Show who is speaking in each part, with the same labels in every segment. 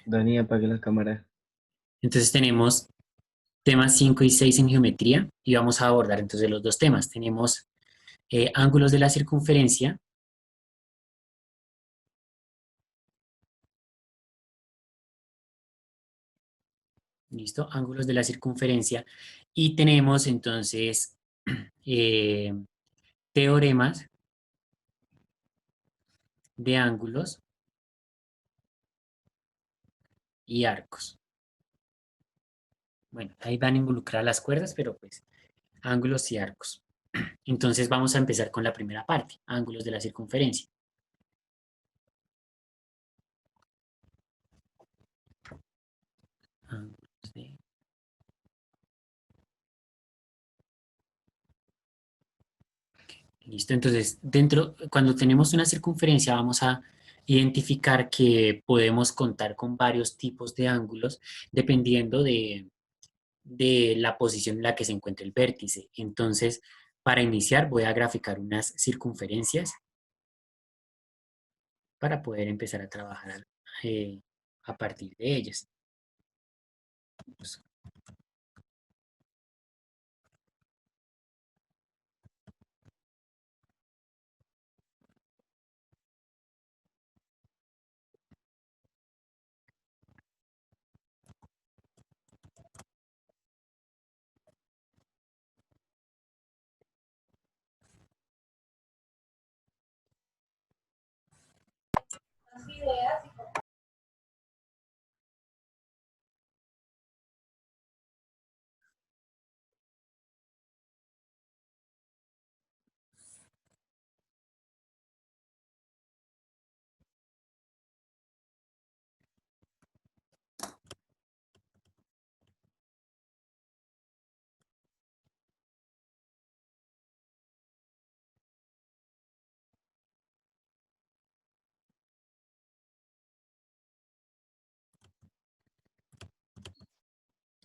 Speaker 1: Dani, apague la cámara.
Speaker 2: Entonces tenemos temas 5 y 6 en geometría y vamos a abordar entonces los dos temas. Tenemos ángulos de la circunferencia, ¿listo? Ángulos de la circunferencia y tenemos entonces eh, teoremas de ángulos y arcos. Bueno, ahí van a involucrar las cuerdas, pero pues ángulos y arcos. Entonces vamos a empezar con la primera parte, ángulos de la circunferencia. Ángulos de- Listo, entonces cuando tenemos una circunferencia vamos a identificar que podemos contar con varios tipos de ángulos dependiendo de la posición en la que se encuentra el vértice. Entonces, para iniciar voy a graficar unas circunferencias para poder empezar a trabajar eh, a partir de ellas. Pues,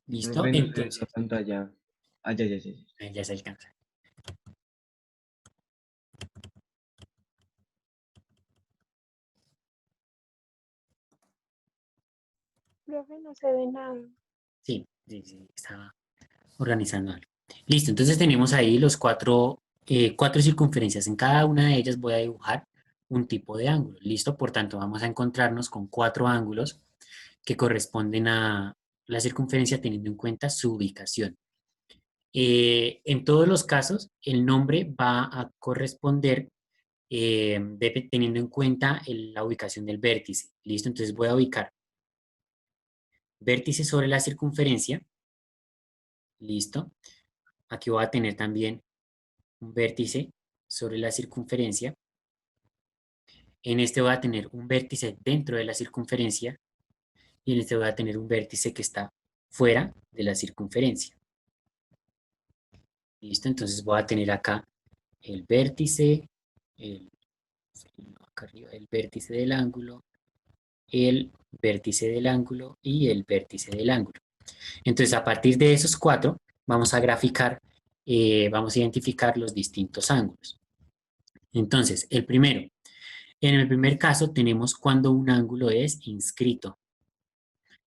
Speaker 2: ¿listo?
Speaker 1: Profe, no se ve la
Speaker 2: Entonces,
Speaker 1: pantalla. Ah, ya, ya, ya, ya.
Speaker 2: ahí ya se alcanza.
Speaker 3: Profe, no se ve nada.
Speaker 2: Sí, sí, sí, estaba organizando algo. Listo, entonces tenemos ahí los cuatro circunferencias. En cada una de ellas voy a dibujar un tipo de ángulo. Listo, por tanto, vamos a encontrarnos con cuatro ángulos que corresponden a la circunferencia teniendo en cuenta su ubicación. En todos los casos, el nombre va a corresponder teniendo en cuenta la ubicación del vértice. Listo, entonces voy a ubicar vértice sobre la circunferencia. Listo, aquí voy a tener también un vértice sobre la circunferencia. En este voy a tener un vértice dentro de la circunferencia y en este voy a tener un vértice que está fuera de la circunferencia. ¿Listo? Entonces voy a tener acá el vértice, el, acá arriba, el vértice del ángulo, el vértice del ángulo y el vértice del ángulo. Entonces a partir de esos cuatro vamos a graficar, vamos a identificar los distintos ángulos. Entonces, en el primer caso tenemos cuando un ángulo es inscrito.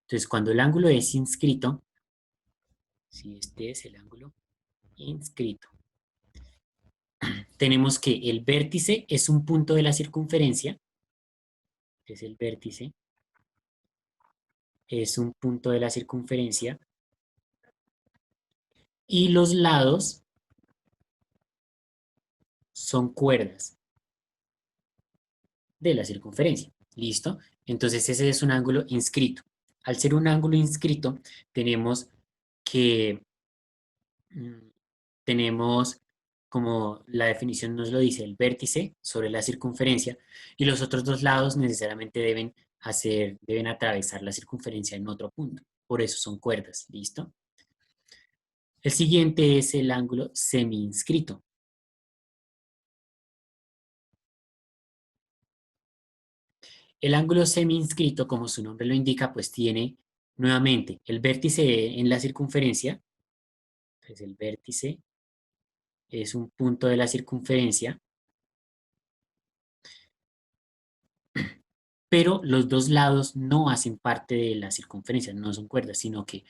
Speaker 2: Entonces, cuando el ángulo es inscrito, si este es el ángulo inscrito, tenemos que el vértice es un punto de la circunferencia, es el vértice, es un punto de la circunferencia, y los lados son cuerdas de la circunferencia. ¿Listo? Entonces, ese es un ángulo inscrito. Al ser un ángulo inscrito, tenemos que mm, tenemos, como la definición nos lo dice, el vértice sobre la circunferencia y los otros dos lados necesariamente deben atravesar la circunferencia en otro punto. Por eso son cuerdas, ¿listo? El siguiente es el ángulo semi-inscrito. El ángulo semi-inscrito, como su nombre lo indica, pues tiene nuevamente el vértice en la circunferencia, pues el vértice es un punto de la circunferencia pero los dos lados no hacen parte de la circunferencia, no son cuerdas, sino que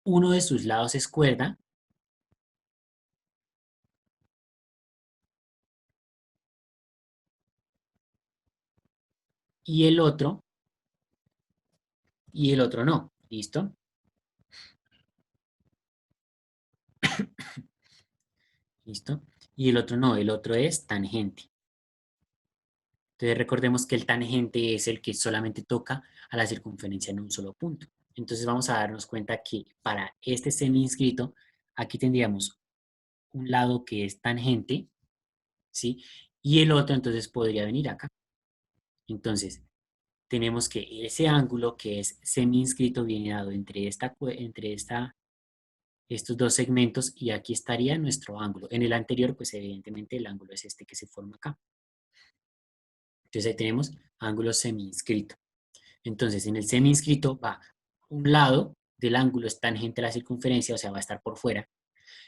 Speaker 2: uno de sus lados es cuerda y el otro no. ¿Listo? ¿Listo? Y el otro no, el otro es tangente. Entonces recordemos que el tangente es el que solamente toca a la circunferencia en un solo punto. Entonces vamos a darnos cuenta que para este semi-inscrito, aquí tendríamos un lado que es tangente, ¿sí? Y el otro entonces podría venir acá. Entonces, tenemos que ese ángulo que es semi-inscrito viene dado estos dos segmentos y aquí estaría nuestro ángulo. En el anterior, pues evidentemente el ángulo es este que se forma acá. Entonces ahí tenemos ángulo semi-inscrito. Entonces en el semi-inscrito va un lado del ángulo es tangente a la circunferencia, o sea, va a estar por fuera,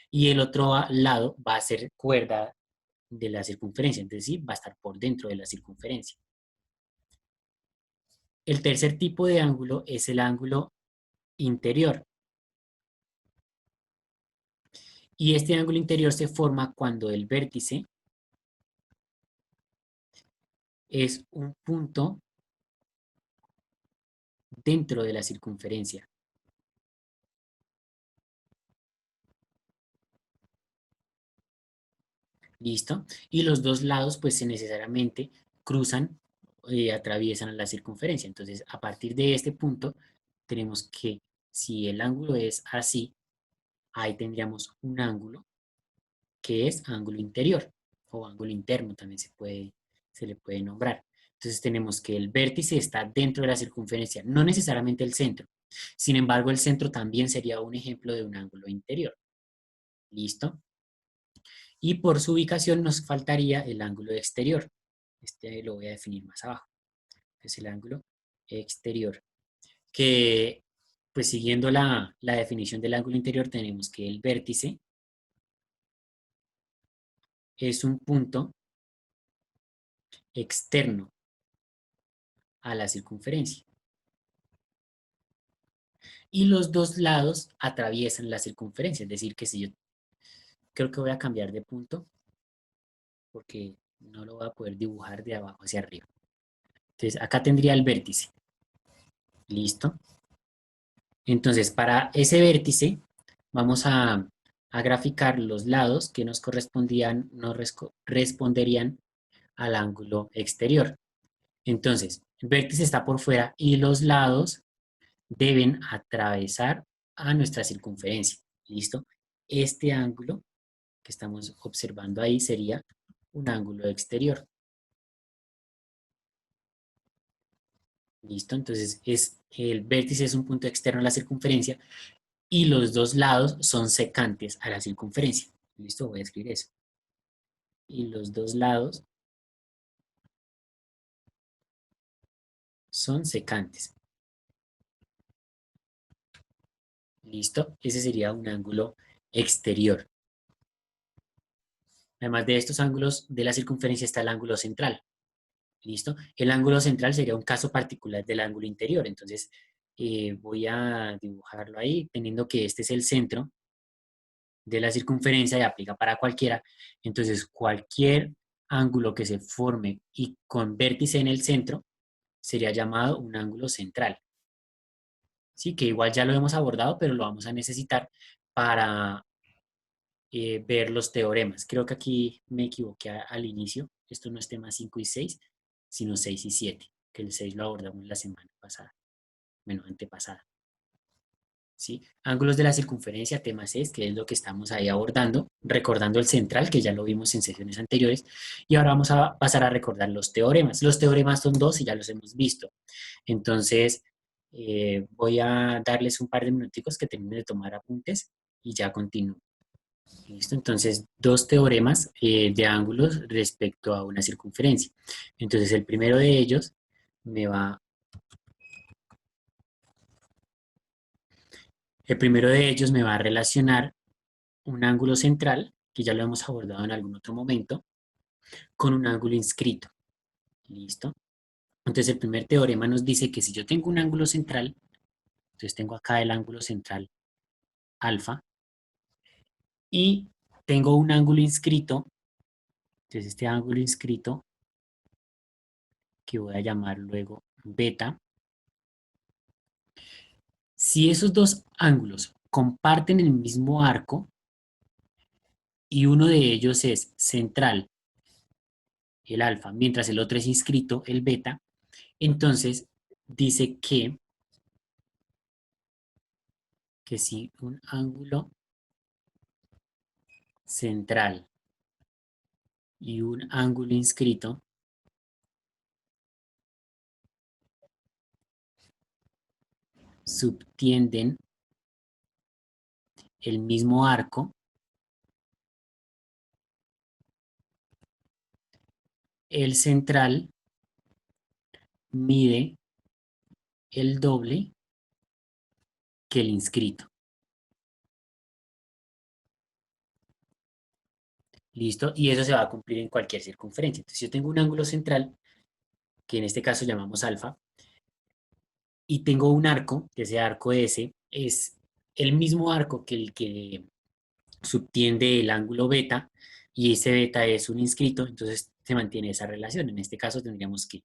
Speaker 2: y el otro lado va a ser cuerda de la circunferencia, entonces sí, va a estar por dentro de la circunferencia. El tercer tipo de ángulo es el ángulo interior. Y este ángulo interior se forma cuando el vértice es un punto dentro de la circunferencia. ¿Listo? Y los dos lados pues necesariamente cruzan, atraviesan la circunferencia. Entonces, a partir de este punto, tenemos que si el ángulo es así, ahí tendríamos un ángulo que es ángulo interior o ángulo interno también se le puede nombrar. Entonces tenemos que el vértice está dentro de la circunferencia, no necesariamente el centro. Sin embargo, el centro también sería un ejemplo de un ángulo interior. ¿Listo? Y por su ubicación nos faltaría el ángulo exterior. Este lo voy a definir más abajo. Es el ángulo exterior. Que, pues siguiendo la definición del ángulo interior, tenemos que el vértice es un punto externo a la circunferencia. Y los dos lados atraviesan la circunferencia. Es decir, que si yo creo que voy a cambiar de punto porque no lo voy a poder dibujar de abajo hacia arriba. Entonces, acá tendría el vértice. ¿Listo? Entonces, para ese vértice, vamos a graficar los lados que nos responderían al ángulo exterior. Entonces, el vértice está por fuera y los lados deben atravesar a nuestra circunferencia. ¿Listo? Este ángulo que estamos observando ahí sería un ángulo exterior. ¿Listo? Entonces, el vértice es un punto externo a la circunferencia y los dos lados son secantes a la circunferencia. ¿Listo? Voy a escribir eso. Y los dos lados son secantes. ¿Listo? Ese sería un ángulo exterior. Además de estos ángulos de la circunferencia está el ángulo central. ¿Listo? El ángulo central sería un caso particular del ángulo interior. Entonces, voy a dibujarlo ahí, teniendo que este es el centro de la circunferencia y aplica para cualquiera. Entonces, cualquier ángulo que se forme y con vértice en el centro sería llamado un ángulo central. Sí, que igual ya lo hemos abordado, pero lo vamos a necesitar para ver los teoremas. Creo que aquí me equivoqué al inicio. Esto no es tema 5 y 6, sino 6 y 7, que el 6 lo abordamos la semana pasada, bueno, antepasada. ¿Sí? Ángulos de la circunferencia, tema 6, que es lo que estamos ahí abordando, recordando el central, que ya lo vimos en sesiones anteriores, y ahora vamos a pasar a recordar los teoremas. Los teoremas son dos y ya los hemos visto. Entonces, voy a darles un par de minuticos que terminen de tomar apuntes y ya continúo. ¿Listo? Entonces, dos teoremas de ángulos respecto a una circunferencia. Entonces, el primero de ellos me va... El primero de ellos me va a relacionar un ángulo central, que ya lo hemos abordado en algún otro momento, con un ángulo inscrito. ¿Listo? Entonces el primer teorema nos dice que si yo tengo un ángulo central, entonces tengo acá el ángulo central alfa, y tengo un ángulo inscrito, entonces este ángulo inscrito, que voy a llamar luego beta, si esos dos ángulos comparten el mismo arco, y uno de ellos es central, el alfa, mientras el otro es inscrito, el beta, entonces dice que si un ángulo central y un ángulo inscrito subtienden el mismo arco, el central mide el doble que el inscrito. ¿Listo? Y eso se va a cumplir en cualquier circunferencia. Entonces, si yo tengo un ángulo central, que en este caso llamamos alfa, y tengo un arco, que ese arco S es el mismo arco que el que subtiende el ángulo beta, y ese beta es un inscrito, entonces se mantiene esa relación. En este caso tendríamos que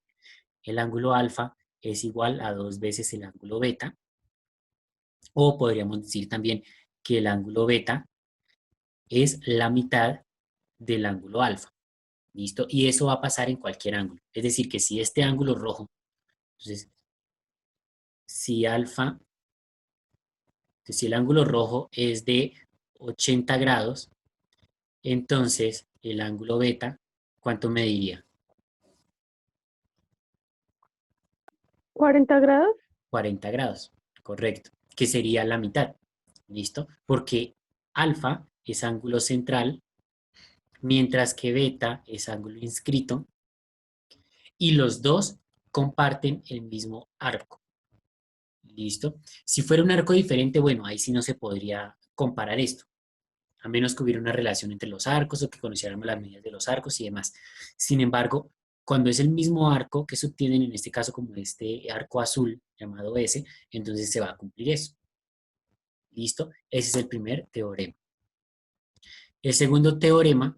Speaker 2: el ángulo alfa es igual a 2 veces el ángulo beta, o podríamos decir también que el ángulo beta es la mitad del ángulo alfa. ¿Listo? Y eso va a pasar en cualquier ángulo. Es decir, que si este ángulo rojo, entonces, si alfa, entonces, si el ángulo rojo es de 80 grados, entonces el ángulo beta, ¿cuánto mediría?
Speaker 3: 40 grados.
Speaker 2: 40 grados, correcto, que sería la mitad. ¿Listo? Porque alfa es ángulo central, mientras que beta es ángulo inscrito, y los dos comparten el mismo arco. ¿Listo? Si fuera un arco diferente, bueno, ahí sí no se podría comparar esto, a menos que hubiera una relación entre los arcos o que conociéramos las medidas de los arcos y demás. Sin embargo, cuando es el mismo arco que subtienen, en este caso como este arco azul llamado S, entonces se va a cumplir eso. ¿Listo? Ese es el primer teorema. El segundo teorema,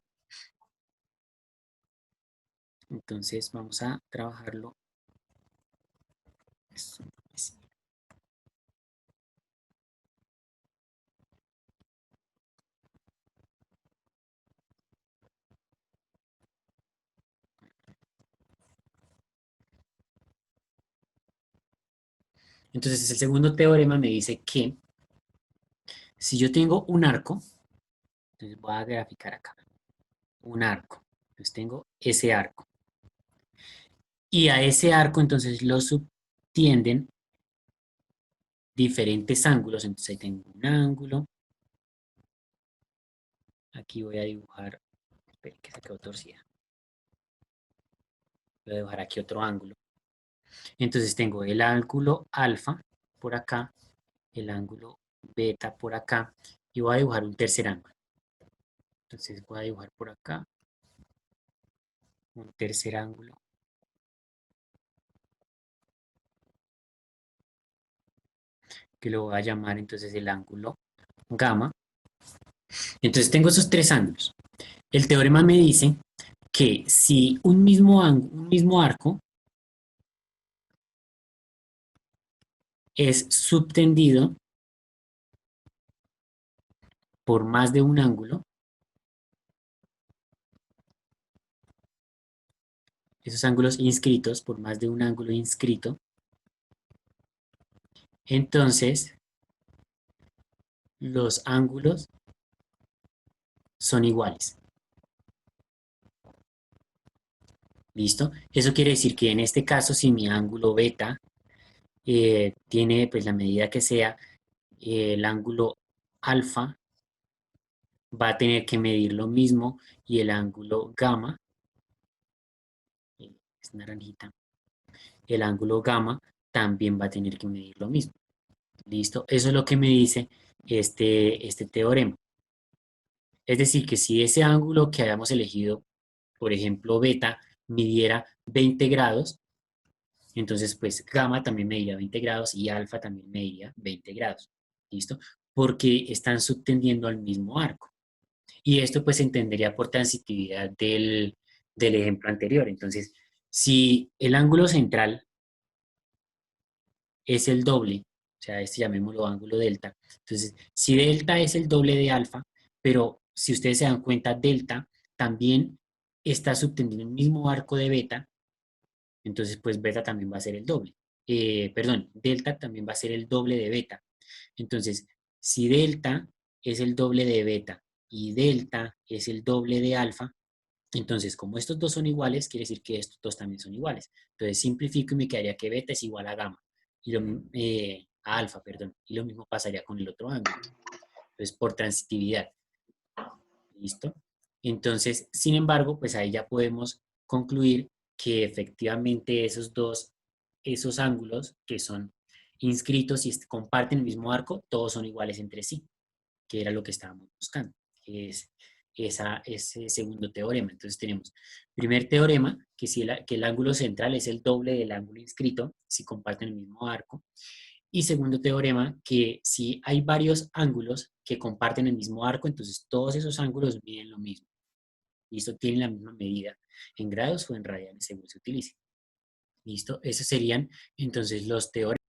Speaker 2: entonces vamos a trabajarlo. Entonces, el segundo teorema me dice que si yo tengo un arco, entonces voy a graficar acá, un arco. Entonces tengo ese arco. Y a ese arco entonces lo subtienden diferentes ángulos. Entonces ahí tengo un ángulo. Aquí voy a dibujar, espera que se quedó torcida. Voy a dibujar aquí otro ángulo. Entonces tengo el ángulo alfa por acá, el ángulo beta por acá, y voy a dibujar un tercer ángulo. Entonces voy a dibujar por acá un tercer ángulo. Que lo voy a llamar entonces el ángulo gamma. Entonces tengo esos tres ángulos. El teorema me dice que si un mismo arco es subtendido por más de un ángulo, esos ángulos inscritos por más de un ángulo inscrito, entonces los ángulos son iguales. ¿Listo? Eso quiere decir que en este caso, si mi ángulo beta tiene pues la medida que sea, el ángulo alfa va a tener que medir lo mismo y el ángulo gamma, es naranjita, el ángulo gamma también va a tener que medir lo mismo. ¿Listo? Eso es lo que me dice este teorema. Es decir, que si ese ángulo que hayamos elegido, por ejemplo, beta, midiera 20 grados, Entonces, pues gamma también mediría 20 grados y alfa también mediría 20 grados. ¿Listo? Porque están subtendiendo al mismo arco. Y esto pues se entendería por transitividad del ejemplo anterior. Entonces, si el ángulo central es el doble, o sea, este llamémoslo ángulo delta, entonces, si delta es el doble de alfa, pero si ustedes se dan cuenta, delta también está subtendiendo el mismo arco de beta, entonces pues beta también va a ser el doble. Perdón, delta también va a ser el doble de beta. Entonces, si delta es el doble de beta y delta es el doble de alfa, entonces como estos dos son iguales, quiere decir que estos dos también son iguales. Entonces simplifico y me quedaría que beta es igual a gamma, a alfa, perdón. Y lo mismo pasaría con el otro ángulo. Entonces, por transitividad. ¿Listo? Entonces, sin embargo, pues ahí ya podemos concluir que efectivamente esos ángulos que son inscritos y comparten el mismo arco, todos son iguales entre sí, que era lo que estábamos buscando, que es ese segundo teorema. Entonces tenemos primer teorema, que el ángulo central es el doble del ángulo inscrito, si comparten el mismo arco. Y segundo teorema, que si hay varios ángulos que comparten el mismo arco, entonces todos esos ángulos miden lo mismo. ¿Listo? Tienen la misma medida en grados o en radianes, según se utilice. ¿Listo? Esos serían entonces los teoremas.